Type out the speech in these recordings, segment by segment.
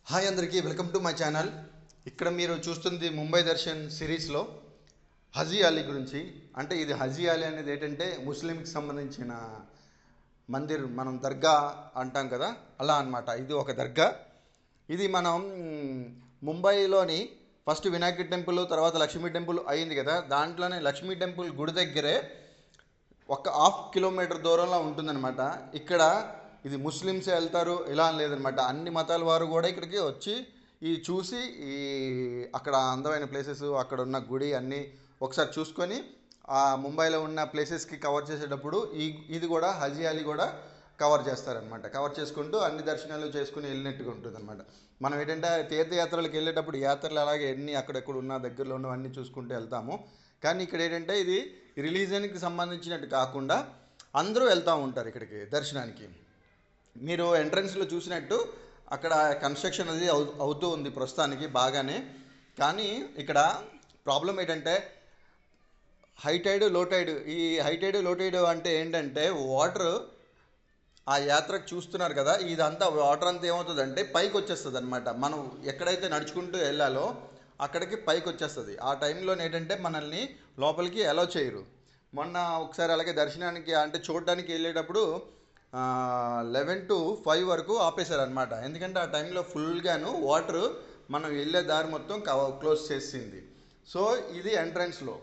Hi అందరికీ welcome to my channel. ఇక్కడ మీరు చూస్తుంది ముంబై దర్శన్ సిరీస్లో హజీ అలీ గురించి. అంటే ఇది హజీ అలీ అనేది ఏంటంటే ముస్లింకి సంబంధించిన మందిర్, మనం దర్గా అంటాం కదా, అలా అన్నమాట. ఇది ఒక దర్గా. ఇది మనం ముంబైలోని ఫస్ట్ వినాయక టెంపుల్, తర్వాత లక్ష్మీ టెంపుల్ అయింది కదా, దాంట్లోనే లక్ష్మీ టెంపుల్ గుడి దగ్గరే ఒక హాఫ్ కిలోమీటర్ దూరంలో ఉంటుందన్నమాట. ఇక్కడ ఇది ముస్లిమ్సే వెళ్తారు ఇలా అని లేదనమాట. అన్ని మతాల వారు కూడా ఇక్కడికి వచ్చి ఈ చూసి ఈ అక్కడ అందమైన ప్లేసెస్, అక్కడ ఉన్న గుడి అన్నీ ఒకసారి చూసుకొని ఆ ముంబైలో ఉన్న ప్లేసెస్కి కవర్ చేసేటప్పుడు ఇది కూడా హజీ అలీ కూడా కవర్ చేస్తారనమాట. కవర్ చేసుకుంటూ అన్ని దర్శనాలు చేసుకుని వెళ్ళినట్టుగా ఉంటుంది అనమాట. మనం ఏంటంటే తీర్థయాత్రలకు వెళ్ళేటప్పుడు యాత్రలు అలాగే ఎన్ని అక్కడెక్కడ ఉన్న దగ్గరలో ఉన్నవన్నీ చూసుకుంటూ వెళ్తాము. కానీ ఇక్కడ ఏంటంటే ఇది రిలీజన్కి సంబంధించినట్టు కాకుండా అందరూ వెళ్తూ ఉంటారు ఇక్కడికి దర్శనానికి. మీరు ఎంట్రన్స్లో చూసినట్టు అక్కడ కన్స్ట్రక్షన్ అది అవుతూ ఉంది ప్రస్తుతానికి బాగానే. కానీ ఇక్కడ ప్రాబ్లం ఏంటంటే హై టైడ్ లో టైడ్. ఈ హై టైడ్ లో టైడ్ అంటే ఏంటంటే వాటర్ ఆ యాత్రకు చూస్తున్నారు కదా, ఇదంతా వాటర్ అంతా ఏమవుతుందంటే పైకి వచ్చేస్తుంది అనమాట. మనం ఎక్కడైతే నడుచుకుంటూ వెళ్ళాలో అక్కడికి పైకి వచ్చేస్తుంది. ఆ టైంలో ఏంటంటే మనల్ని లోపలికి అలౌ చేయరు. మొన్న ఒకసారి అలాగే దర్శనానికి అంటే చూడడానికి వెళ్ళేటప్పుడు 11 to 5 వరకు ఆపేశారనమాట. ఎందుకంటే ఆ టైంలో ఫుల్గాను వాటర్ మనం వెళ్ళే దారి మొత్తం క్లోజ్ చేసింది. సో ఇది ఎంట్రన్స్లో.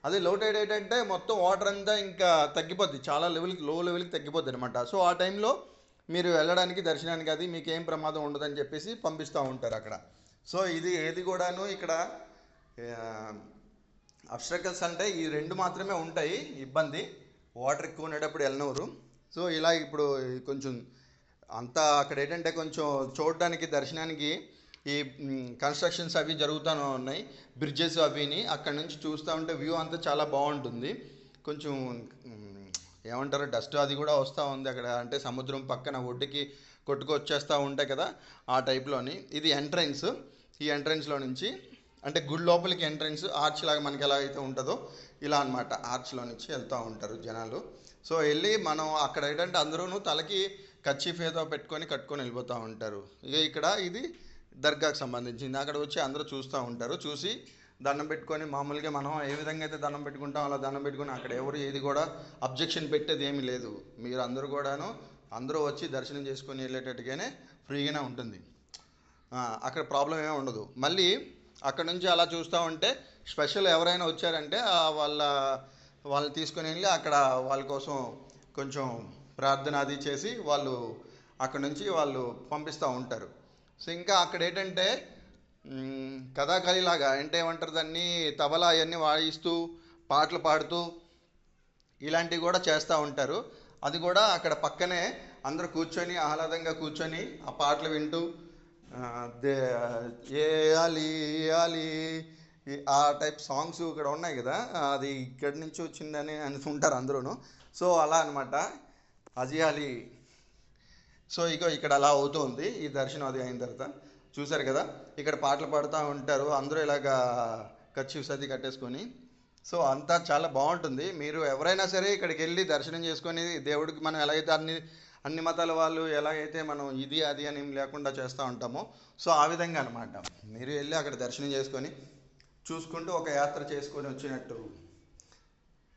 అదే లో టైడ్ ఏంటంటే మొత్తం వాటర్ అంతా ఇంకా తగ్గిపోద్ది, చాలా లెవెల్కి లో లెవెల్కి తగ్గిపోద్ది అనమాట. సో ఆ టైంలో మీరు వెళ్ళడానికి దర్శనానికి అది మీకు ఏం ప్రమాదం ఉండదని చెప్పేసి పంపిస్తూ ఉంటారు అక్కడ. సో ఇది ఏది కూడాను ఇక్కడ అబ్స్ట్రకల్స్ అంటే ఈ రెండు మాత్రమే ఉంటాయి ఇబ్బంది. వాటర్ ఎక్కువ ఉండేటప్పుడు వెళ్ళనవరు. సో ఇలా ఇప్పుడు కొంచెం అంతా అక్కడ ఏంటంటే కొంచెం చూడడానికి దర్శనానికి ఈ కన్స్ట్రక్షన్స్ అవి జరుగుతూనే ఉన్నాయి, బ్రిడ్జెస్ అవిని. అక్కడ నుంచి చూస్తూ ఉంటే వ్యూ అంతా చాలా బాగుంటుంది. కొంచెం ఏమంటారు డస్ట్ అది కూడా వస్తూ ఉంది అక్కడ. అంటే సముద్రం పక్కన ఒడ్డుకి కొట్టుకొచ్చేస్తూ ఉంటాయి కదా, ఆ టైప్లోని. ఇది ఎంట్రన్స్. ఈ ఎంట్రన్స్లో నుంచి అంటే గుడి లోపలికి ఎంట్రన్స్ ఆర్చ్ లాగా మనకి ఎలా అయితే ఉంటుందో ఇలా అనమాట. ఆర్చ్లో నుంచి వెళ్తూ ఉంటారు జనాలు. సో వెళ్ళి మనం అక్కడ ఏంటంటే అందరూ తలకి కర్చీఫ్ ఏదో పెట్టుకొని కట్టుకొని వెళ్ళిపోతూ ఉంటారు. ఇక ఇక్కడ ఇది దర్గాకు సంబంధించింది. అక్కడ వచ్చి అందరూ చూస్తూ ఉంటారు. చూసి దండం పెట్టుకొని మామూలుగా మనం ఏ విధంగా అయితే దండం పెట్టుకుంటాం అలా దండం పెట్టుకొని అక్కడ ఎవరు ఏది కూడా అబ్జెక్షన్ పెట్టేది ఏమీ లేదు. మీరు అందరూ కూడాను అందరూ వచ్చి దర్శనం చేసుకొని వెళ్ళేటట్టుగానే ఫ్రీగానే ఉంటుంది. అక్కడ ప్రాబ్లం ఏమీ ఉండదు. మళ్ళీ అక్కడ నుంచి అలా చూస్తూ ఉంటే స్పెషల్ ఎవరైనా వచ్చారంటే వాళ్ళని తీసుకొని వెళ్ళి అక్కడ వాళ్ళ కోసం కొంచెం ప్రార్థన అది చేసి వాళ్ళు అక్కడ నుంచి వాళ్ళు పంపిస్తూ ఉంటారు. సో ఇంకా అక్కడ ఏంటంటే కథాకళిలాగా అంటే ఏమంటారు దాన్ని, తబలా అవన్నీ వాయిస్తూ పాటలు పాడుతూ ఇలాంటివి కూడా చేస్తూ ఉంటారు. అది కూడా అక్కడ పక్కనే అందరూ కూర్చొని ఆహ్లాదంగా కూర్చొని ఆ పాటలు వింటూ దే ఏ అలీ అలీ ఆ టైప్ సాంగ్స్ ఇక్కడ ఉన్నాయి కదా, అది ఇక్కడి నుంచి వచ్చిందని అనుకుంటారు అందరూ. సో అలా అనమాట హజీ అలీ. సో ఇక్కడ అలా అవుతుంది ఈ దర్శనం అది అయిన తర్వాత. చూశారు కదా, ఇక్కడ పాటలు పాడుతూ ఉంటారు అందరూ ఇలాగా కర్చీఫ్స్ అది కట్టేసుకొని. సో అంతా చాలా బాగుంటుంది. మీరు ఎవరైనా సరే ఇక్కడికి వెళ్ళి దర్శనం చేసుకొని దేవుడికి మనం ఎలాగైతే అన్ని మతాల వాళ్ళు ఎలాగైతే మనం ఇది అది అని లేకుండా చేస్తూ ఉంటామో, సో ఆ విధంగా అనమాట మీరు వెళ్ళి అక్కడ దర్శనం చేసుకొని చూసుకుంటూ ఒక యాత్ర చేసుకొని వచ్చినట్టు.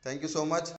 Thank you so much.